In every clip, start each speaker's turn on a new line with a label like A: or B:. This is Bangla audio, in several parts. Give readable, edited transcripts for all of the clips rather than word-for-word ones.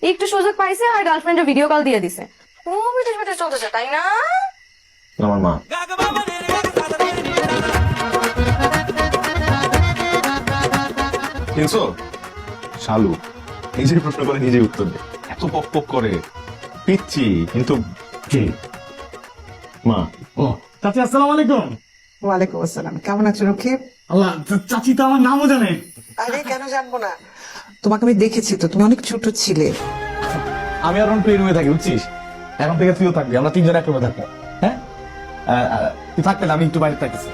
A: একটু সুযোগ পাইছে আর গার্লফ্রেন্ডের ভিডিও কল দিয়ে দিছে। ও বিদেশ বিদেশ চলতেছে তাই না?
B: আমার মা। কিনছো? শালু নিজের প্রশ্ন করে নিজেই উত্তর দে। এত পক পক করে পিচ্ছি কিন্তু
C: কে?
B: মা।
C: ও চাচি, আসসালামু আলাইকুম।
D: ওয়ালাইকুম আসসালাম। কেমন আছো রক্ষিত?
C: আল্লাহ, চাচি তো আমার নামও জানে।
D: আরে কেন জানবো না, তোমাকে আমি দেখেছি তো, তুমি অনেক ছোট ছিলে।
C: আমি আর তুই রুমে থাকি, বুঝছিস? এখন থেকে তুইও থাকবি, আমরা তিনজন এক রুমে থাকবো। হ্যাঁ, তুই থাকবে না, আমি একটু বাইরে থাকতেছি।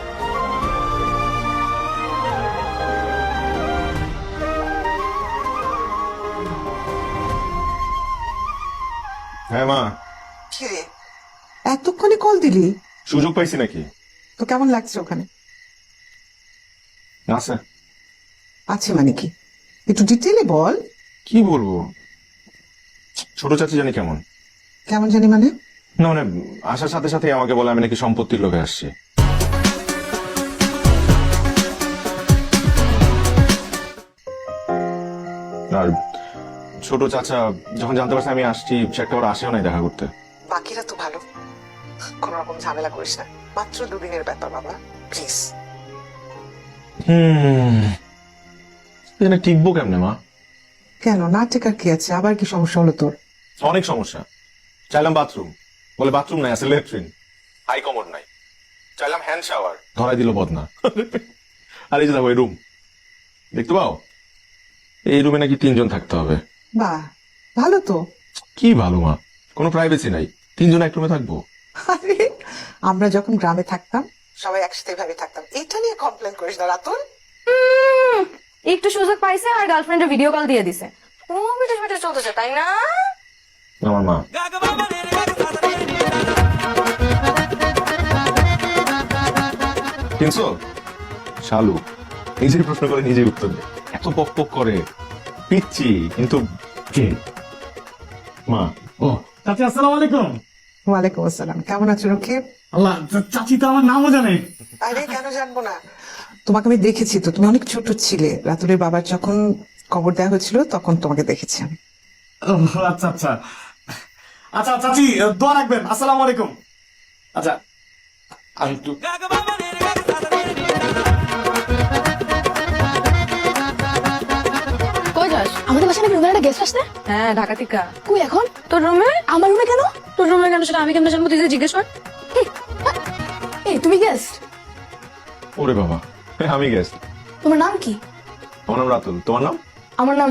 B: হ্যাঁ মা,
D: কি রে, এতক্ষণে কল দিলি?
B: সুযোগ পাইছি নাকি?
D: তো কেমন লাগছে ওখানে?
B: আচ্ছা,
D: আছে মানে কি, একটু ডিটেইলে বল।
B: কি বলবো, ছোট চাচি জানি কেমন।
D: কেমন জানি মানে?
B: না মানে আসার সাথে সাথে আমাকে বলে আমি নাকি সম্পত্তির লোভে আসছি। আর ছোট চাচা যখন জানতে পারছে আমি আসছি, সে একটা আসেও নাই দেখা করতে।
D: বাকিরা তো ভালো, কোন রকম ঝামেলা করিস না, মাত্র দুদিনের ব্যাপার বাবা, প্লিজ।
B: এখানে টিকবো কেমনে মা?
D: কেন না টেকার কি আছে, আবার কি সমস্যা হলো তোর?
B: অনেক সমস্যা। চাইলাম বাথরুম, বলে বাথরুম নাই, আছে ল্যাট্রিন। হাই কমোড নাই। চাইলাম হ্যান্ড শাওয়ার, ধরাই দিল বদনা। আর এই যে দেখো এই রুম, দেখতে পাও? এই রুমে নাকি 3 জন থাকতে হবে।
D: বাহ, ভালো তো।
B: কি ভালো মা, কোনো প্রাইভেসি নাই, 3 জন এক রুমে থাকবো।
D: আরে আমরা যখন গ্রামে থাকতাম সবাই একসাথে ভাবে থাকতাম, এটা নিয়ে কমপ্লেন করিস না রাতুল।
A: একটু সুযোগ পাইছে আর গার্লফ্রেন্ডের ভিডিও কল দিয়ে দিছে। ও বিদেশ বিদেশ চলতেছে তাই না?
B: আমার মা। কিনছো? শালু নিজেই প্রশ্ন করে নিজেই উত্তর দে। এত পক পক করে পিচ্ছি কিন্তু
C: কে?
B: মা।
C: ও চাচি, আসসালামু আলাইকুম।
D: ওয়ালাইকুম আসসালাম। কেমন আছো রক্ষিত?
C: আল্লাহ, চাচি তো আমার নামও জানে।
D: আরে কেন জানবো না, তোমাকে আমি দেখেছি তো, তুমি অনেক ছোট ছিলে। রাতুলের বাবার যখন কবর দেওয়া হয়েছিল তখন তোমাকে দেখেছি আমি।
C: ও, আচ্ছা আচ্ছা আচ্ছা, চাচি দোয়া রাখবেন। আসসালামু আলাইকুম। আচ্ছা, আমি একটু
A: কই যাস?
E: আমাদের বাসায় নাকি রুমের একটা গেস্ট আসছে।
A: হ্যাঁ, ঢাকা থেকে।
E: কই এখন?
A: তোর রুমে?
E: আমার রুমে কেন?
A: তোর রুমে কেন সেটা আমি কেমন জানবো? তুই জিজ্ঞেস কর।
E: এই তুমি গেস্ট?
B: ওরে বাবা, আমি গেছি।
E: তোমার নাম কি?
B: আমার নাম রাতুল, তোমার নাম?
E: আমার নাম